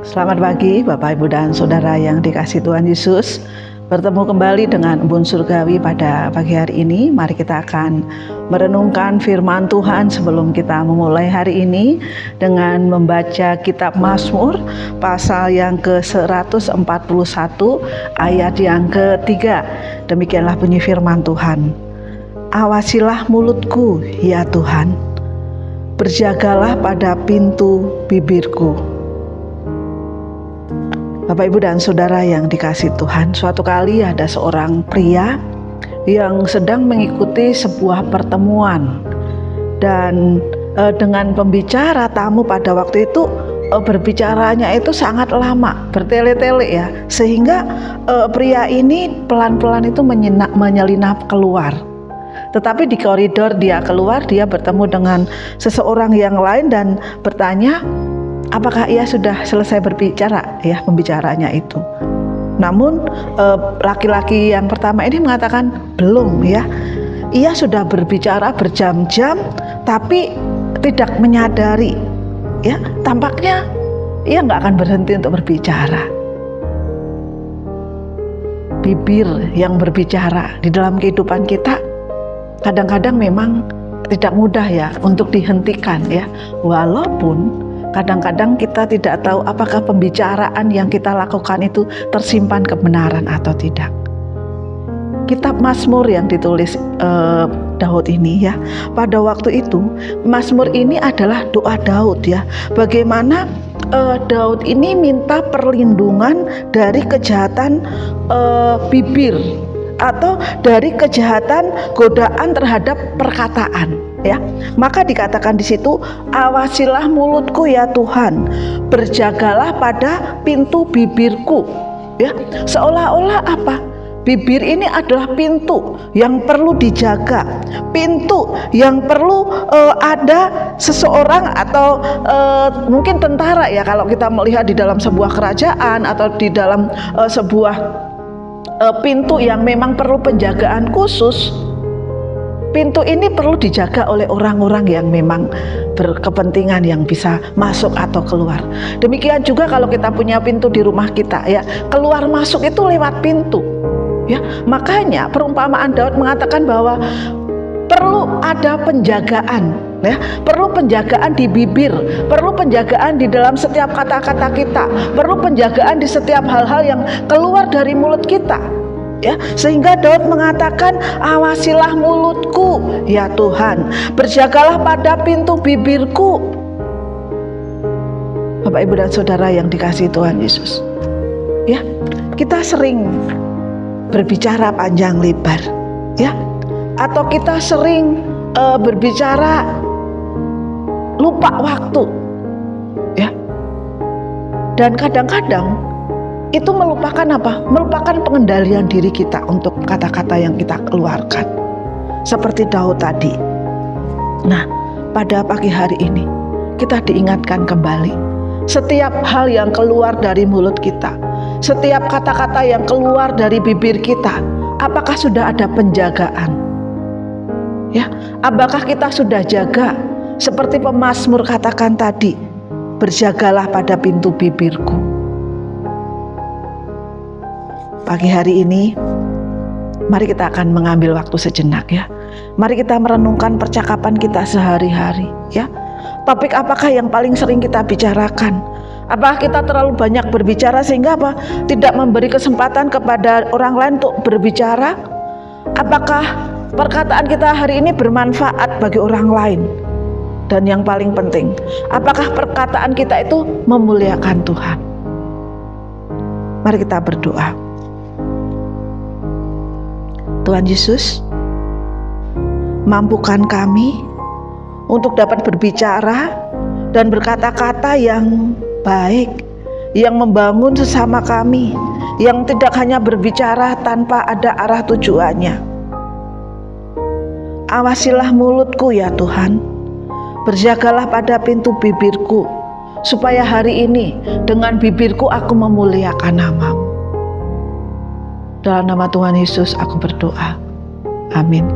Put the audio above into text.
Selamat pagi Bapak, Ibu, dan Saudara yang dikasihi Tuhan Yesus. Bertemu kembali dengan Embun Surgawi pada pagi hari ini. Mari kita akan merenungkan firman Tuhan sebelum kita memulai hari ini dengan membaca kitab Mazmur pasal yang ke-141 ayat yang ketiga. Demikianlah bunyi firman Tuhan. Awasilah mulutku ya Tuhan, berjagalah pada pintu bibirku. Bapak, Ibu, dan Saudara yang dikasihi Tuhan, suatu kali ada seorang pria yang sedang mengikuti sebuah pertemuan, dan dengan pembicara tamu pada waktu itu berbicaranya itu sangat lama, bertele-tele ya, sehingga pria ini pelan-pelan itu menyelinap keluar. Tetapi di koridor dia keluar, dia bertemu dengan seseorang yang lain dan bertanya, apakah ia sudah selesai berbicara ya, pembicaranya itu. Namun laki-laki yang pertama ini mengatakan belum ya. Ia sudah berbicara berjam-jam tapi tidak menyadari ya, tampaknya ia nggak akan berhenti untuk berbicara. Bibir yang berbicara di dalam kehidupan kita kadang-kadang memang tidak mudah ya untuk dihentikan ya, walaupun kadang-kadang kita tidak tahu apakah pembicaraan yang kita lakukan itu tersimpan kebenaran atau tidak. Kitab Mazmur yang ditulis Daud ini ya, pada waktu itu Mazmur ini adalah doa Daud ya. Bagaimana Daud ini minta perlindungan dari kejahatan bibir atau dari kejahatan godaan terhadap perkataan ya. Maka dikatakan di situ, awasilah mulutku ya Tuhan, berjagalah pada pintu bibirku ya. Seolah-olah apa? Bibir ini adalah pintu yang perlu dijaga, pintu yang perlu ada seseorang atau mungkin tentara ya, kalau kita melihat di dalam sebuah kerajaan atau di dalam sebuah pintu yang memang perlu penjagaan khusus. Pintu ini perlu dijaga oleh orang-orang yang memang berkepentingan yang bisa masuk atau keluar. Demikian juga kalau kita punya pintu di rumah kita ya, keluar masuk itu lewat pintu ya. Makanya perumpamaan Daud mengatakan bahwa perlu ada penjagaan ya, perlu penjagaan di bibir, perlu penjagaan di dalam setiap kata-kata kita, perlu penjagaan di setiap hal-hal yang keluar dari mulut kita ya. Sehingga Daud mengatakan, awasilah mulutku ya Tuhan, berjagalah pada pintu bibirku. Bapak, Ibu, dan Saudara yang dikasihi Tuhan Yesus ya, kita sering berbicara panjang lebar ya, atau kita sering berbicara lupa waktu ya, dan kadang-kadang itu melupakan apa? Melupakan pengendalian diri kita untuk kata-kata yang kita keluarkan, seperti Daud tadi. Nah, pada pagi hari ini kita diingatkan kembali, setiap hal yang keluar dari mulut kita, setiap kata-kata yang keluar dari bibir kita, apakah sudah ada penjagaan ya? Apakah kita sudah jaga seperti pemazmur katakan tadi, berjagalah pada pintu bibirku. Pagi hari ini mari kita akan mengambil waktu sejenak ya. Mari kita merenungkan percakapan kita sehari-hari ya. Topik apakah yang paling sering kita bicarakan? Apakah kita terlalu banyak berbicara sehingga apa? Tidak memberi kesempatan kepada orang lain untuk berbicara? Apakah perkataan kita hari ini bermanfaat bagi orang lain? Dan yang paling penting, apakah perkataan kita itu memuliakan Tuhan? Mari kita berdoa. Tuhan Yesus, mampukan kami untuk dapat berbicara dan berkata-kata yang baik, yang membangun sesama kami, yang tidak hanya berbicara tanpa ada arah tujuannya. Awasilah mulutku ya Tuhan, berjagalah pada pintu bibirku, supaya hari ini dengan bibirku aku memuliakan nama-Mu. Dalam nama Tuhan Yesus aku berdoa. Amin.